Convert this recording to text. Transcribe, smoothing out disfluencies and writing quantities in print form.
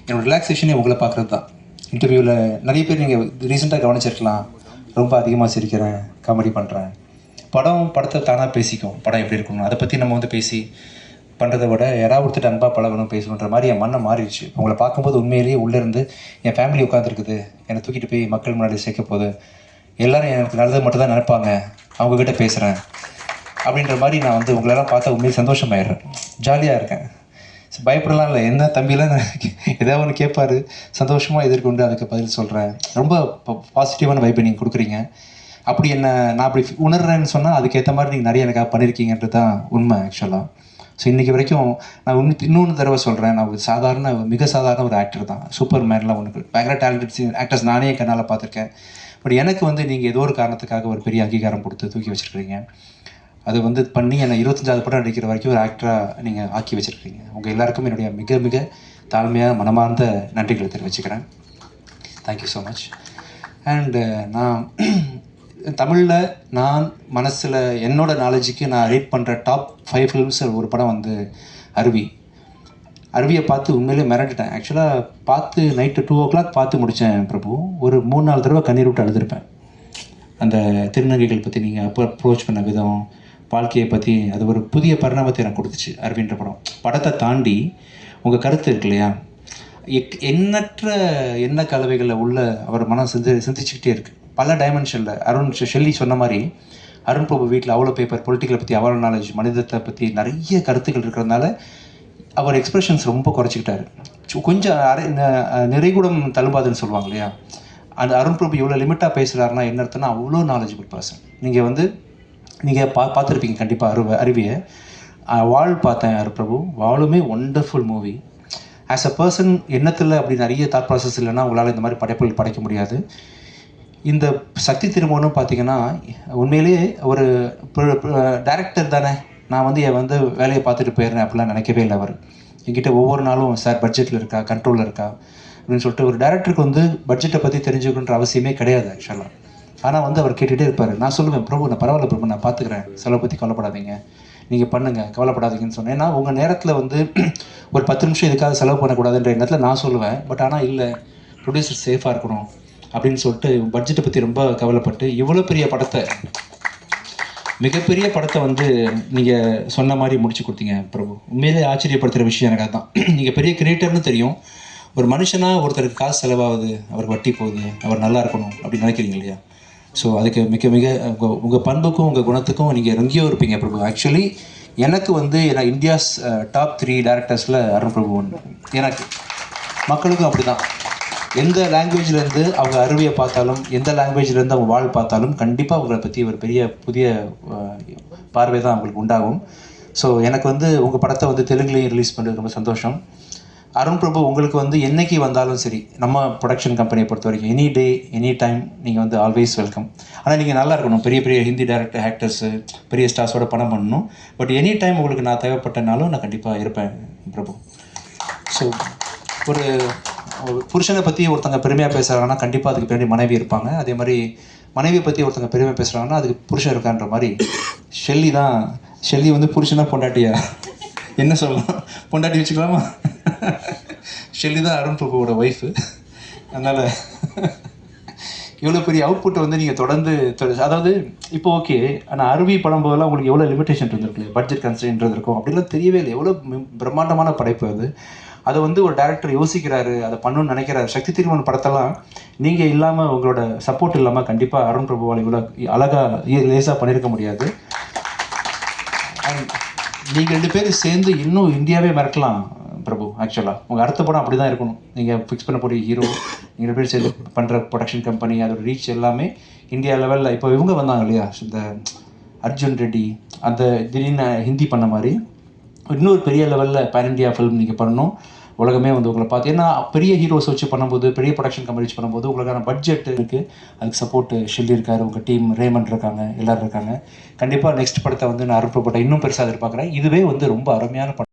என்னோடய ரிலாக்ஸேஷனே உங்களை பார்க்குறது தான். இன்டர்வியூவில் நிறைய பேர் நீங்கள் ரீசெண்டாக கவனிச்சிருக்கலாம், ரொம்ப அதிகமாக சிரிக்கிறேன், காமெடி பண்ணுறேன். படத்தை தானாக பேசிக்கும், படம் எப்படி இருக்கணும் அதை பற்றி நம்ம வந்து பேசி பண்ணுறதை விட யாராவது ஒருத்தர் அன்பாக பழகணும் பேசணுன்ற மாதிரி என் மண்ணை மாறிடுச்சு. உங்களை பார்க்கும்போது உண்மையிலேயே உள்ளேருந்து என் ஃபேமிலி உட்காந்துருக்குது, என்னை தூக்கிட்டு போய் மக்கள் முன்னாடி சேர்க்க போகுது, எல்லோரும் எனக்கு நல்லது மட்டும் தான் நினைப்பாங்க, அவங்கக்கிட்ட பேசுகிறேன் அப்படின்ற மாதிரி நான் வந்து உங்களெல்லாம் பார்த்தா உண்மையிலே சந்தோஷமாயிடுறேன், ஜாலியாக இருக்கேன். பயப்படலாம் இல்லை, என்ன தம்பியெல்லாம் ஏதாவது ஒன்று கேட்பார், சந்தோஷமாக எதிர்கொண்டு அதுக்கு பதில் சொல்கிறேன். ரொம்ப பாசிட்டிவான வைப்பை நீங்கள் கொடுக்குறீங்க. அப்படி என்ன நான் அப்படி உணர்றேன்னு சொன்னால் அதுக்கேற்ற மாதிரி நீங்கள் நிறைய எனக்காக பண்ணியிருக்கீங்கன்றது தான் உண்மை ஆக்சுவலாக. ஸோ இன்றைக்கி வரைக்கும் நான் இன்னொன்று தடவை சொல்கிறேன், நான் ஒரு மிக சாதாரண ஒரு ஆக்டர் தான். சூப்பர் மேன்லாம் ஒன்று பயங்கர டேலண்டட் ஆக்டர்ஸ் நானே கண்ணால் பார்த்துருக்கேன். பட் எனக்கு வந்து நீங்கள் ஏதோ ஒரு காரணத்துக்காக ஒரு பெரிய அங்கீகாரம் கொடுத்து தூக்கி வச்சுருக்கிறீங்க. அது வந்து பண்ணி என்னை 25வது படம் நடிக்கிற வரைக்கும் ஒரு ஆக்டராக நீங்கள் ஆக்கி வச்சுருக்கீங்க. உங்கள் எல்லாருக்கும் என்னுடைய மிக மிக தாழ்மையாக மனமார்ந்த நன்றிகளை தெரிவிச்சுக்கிறேன். Thank you so much. அண்டு நான் தமிழில் நான் மனசில் என்னோடய நாலேஜுக்கு நான் ரீட் பண்ணுற டாப் 5 ஃபிலிம்ஸில் ஒரு படம் வந்து அருவியை பார்த்து உண்மையிலே மிரண்டுட்டேன். ஆக்சுவலாக பார்த்து நைட்டு 2 o'clock பார்த்து முடித்தேன் பிரபு. ஒரு 3-4 தடவை கண்ணீர் விட்டு அழுதுருப்பேன். அந்த திருநங்கைகள் பற்றி நீங்கள் அப்ரோச் பண்ண விதம், வாழ்க்கையை பற்றி அது ஒரு புதிய பரிணாமத்தை எனக்கு கொடுத்துச்சு அருவின்ற படம். படத்தை தாண்டி உங்கள் கருத்து இருக்கு இல்லையா, எண்ணற்ற எண்ண கலவைகளில் உள்ள அவர் மனம் சிந்திச்சுக்கிட்டே இருக்குது பல டைமென்ஷனில். ஷெல்லி சொன்ன மாதிரி அருண் பிரபு வீட்டில் அவ்வளோ பேப்பர், பொலிட்டிக்கலை பற்றி அவ்வளோ நாலேஜ், மனிதத்தை பற்றி நிறைய கருத்துக்கள் இருக்கிறதுனால அவர் எக்ஸ்பிரஷன்ஸ் ரொம்ப குறைச்சிக்கிட்டாரு. கொஞ்சம் நிறைகுடம் தழும்பாதுன்னு சொல்லுவாங்க இல்லையா, அந்த அருண் பிரபு இவ்வளோ லிமிட்டாக பேசுகிறாருன்னா என்ன அர்த்தம்னா அவ்வளோ நாலேஜபிள் பர்சன். நீங்கள் பார்த்துருப்பீங்க கண்டிப்பாக அருவியை. வாழ் பார்த்தேன் அருண் பிரபு, வாழுமே wonderful movie. As a person எண்ணத்தில் அப்படி நிறைய தாட் ப்ராசஸ் இல்லைன்னா உங்களால் இந்த மாதிரி படைப்புகள் படைக்க முடியாது. இந்த சக்தி திருமணம் பார்த்தீங்கன்னா உண்மையிலேயே ஒரு டைரக்டர் தானே, நான் வந்து வேலையை பார்த்துட்டு போயிடுறேன் அப்படிலாம் நினைக்கவே இல்லை. அவர் என்கிட்ட ஒவ்வொரு நாளும் சார் பட்ஜெட்டில் இருக்கா, கண்ட்ரோலில் இருக்கா அப்படின்னு சொல்லிட்டு ஒரு டேரக்டருக்கு வந்து பட்ஜெட்டை பற்றி தெரிஞ்சுக்கணுன்ற அவசியமே கிடையாது ஆக்சுவலாக. ஆனால் வந்து அவர் கேட்டுகிட்டே இருப்பார். நான் சொல்லுவேன், பிரபு நான் பரவாயில்ல பிரபு, நான் பார்த்துக்கிறேன், செலவை பற்றி கவலைப்படாதீங்க, நீங்கள் பண்ணுங்கள், கவலைப்படாதீங்கன்னு சொன்னேன். ஏன்னா உங்கள் நேரத்தில் வந்து ஒரு 10 நிமிஷம் இதுக்காக செலவு பண்ணக்கூடாதுன்ற எண்ணத்தில் நான் சொல்லுவேன். பட் ஆனால் இல்லை, ப்ரொடியூசர் சேஃபாக இருக்கணும் அப்படின்னு சொல்லிட்டு பட்ஜெட்டை பற்றி ரொம்ப கவலைப்பட்டு இவ்வளோ பெரிய படத்தை, மிகப்பெரிய படத்தை வந்து நீங்கள் சொன்ன மாதிரி முடிச்சு கொடுத்தீங்க பிரபு. உண்மையிலே ஆச்சரியப்படுத்துகிற விஷயம் எனக்கு அதுதான். நீங்கள் பெரிய கிரியேட்டர்னு தெரியும், ஒரு மனுஷனாக ஒருத்தருக்கு காசு செலவாகுது, அவருக்கு வட்டி போகுது, அவர் நல்லா இருக்கணும் அப்படின்னு நினைக்கிறீங்க இல்லையா. ஸோ அதுக்கு மிக மிக உங்கள் பண்புக்கும் உங்கள் குணத்துக்கும் நீங்கள் எங்கேயோ இருப்பீங்க பிரபு. ஆக்சுவலி எனக்கு வந்து இந்தியாஸ் டாப் 3 டேரக்டர்ஸில் அருண் பிரபு ஒன்று. எனக்கு மக்களுக்கும் அப்படி தான். எந்த லாங்குவேஜ்லேருந்து அவங்க அருவியை பார்த்தாலும், எந்த லாங்குவேஜ்லேருந்து அவங்க வாழ் பார்த்தாலும் கண்டிப்பாக அவங்களை பற்றி ஒரு பெரிய புதிய பார்வை தான் அவங்களுக்கு உண்டாகும். ஸோ எனக்கு வந்து உங்கள் படத்தை வந்து தெலுங்குலேயும் ரிலீஸ் பண்ணுறது ரொம்ப சந்தோஷம். அருண் பிரபு உங்களுக்கு வந்து என்றைக்கு வந்தாலும் சரி, நம்ம ப்ரொடக்ஷன் கம்பெனியை பொறுத்த வரைக்கும் எனி டே எனி டைம் நீங்கள் வந்து ஆல்வேஸ் வெல்கம். ஆனால் நீங்கள் நல்லா இருக்கணும், பெரிய பெரிய ஹிந்தி டேரக்டர் ஆக்டர்ஸு பெரிய ஸ்டார்ஸோட படம் பண்ணணும். பட் எனி டைம் உங்களுக்கு நான் தேவைப்பட்டனாலும் நான் கண்டிப்பாக இருப்பேன் பிரபு. ஸோ ஒரு புருஷனை பற்றி ஒருத்தங்க பெருமையாக பேசுகிறாங்கன்னா கண்டிப்பாக அதுக்கு பின்னாடி மனைவி இருப்பாங்க. அதே மாதிரி மனைவியை பற்றி ஒருத்தங்க பெருமையாக பேசுகிறாங்கன்னா அதுக்கு புருஷன் இருக்கான்ற மாதிரி ஷெல்லி வந்து புருஷனா பொண்டாட்டியா என்ன சொல்லலாம், பொண்டாட்டி வச்சுக்கலாமா? ஷெல்லி தான் அருண் பிரபுவோட ஒய்ஃபு. அதனால் இவ்வளோ பெரிய அவுட்புட்டை வந்து நீங்கள் தொடர்ந்து அதாவது இப்போ ஓகே, ஆனால் அருவி படம் போதெல்லாம் உங்களுக்கு எவ்வளோ லிமிடேஷன் இருந்திருக்கு, பட்ஜெட் கன்ஸ்ட்ரெயின்ட் இருக்கும், அப்படிலாம் தெரியவே இல்லை. எவ்வளோ பிரம்மாண்டமான படைப்பு அது. அதை வந்து ஒரு டேரக்டர் யோசிக்கிறாரு, அதை பண்ணணும்னு நினைக்கிறாரு. சக்தி திருமணம் படத்தெல்லாம் நீங்கள் இல்லாமல், உங்களோட சப்போர்ட் இல்லாமல் கண்டிப்பாக அருண் பிரபுவால் இவ்வளோ அழகாக லேசாக பண்ணியிருக்க முடியாது. அண்ட் நீங்கள் 2 பேரும் சேர்ந்து இன்னும் இந்தியாவே மிரட்டலாம் பிரபு. ஆக்சுவலாக உங்கள் அடுத்த படம் அப்படி தான் இருக்கணும். நீங்கள் ஃபிக்ஸ் பண்ண போகிற ஹீரோ, நீங்கள் 2 பேர் சேர்ந்து பண்ணுற ப்ரொடக்ஷன் கம்பெனி, அதோட ரீச் எல்லாமே இந்தியா லெவலில். இப்போ இவங்க வந்தாங்க இல்லையா, இந்த அர்ஜுன் ரெட்டி, அந்த திடீர்னு ஹிந்தி பண்ண மாதிரி இன்னொரு பெரிய லெவலில் பேன் இண்டியா ஃபிலிம் நீங்கள் பண்ணணும். உலகமே வந்து உங்களை பார்த்து, ஏன்னா பெரிய ஹீரோஸ் வச்சு பண்ணும்போது, பெரிய ப்ரொடக்ஷன் கம்பெனி வச்சு பண்ணும்போது உங்களுக்கான பட்ஜெட் இருக்குது, அதுக்கு சப்போர்ட்டு ஷெல்லி இருக்கார், உங்கள் டீம் ரேமண்ட் இருக்காங்க, எல்லோரும் இருக்காங்க. கண்டிப்பாக நெக்ஸ்ட் படத்தை வந்து நான் அருண் பிரபுட்ட இன்னும் பெருசாக எதிர்பார்க்குறேன். இதுவே வந்து ரொம்ப அருமையான படம்.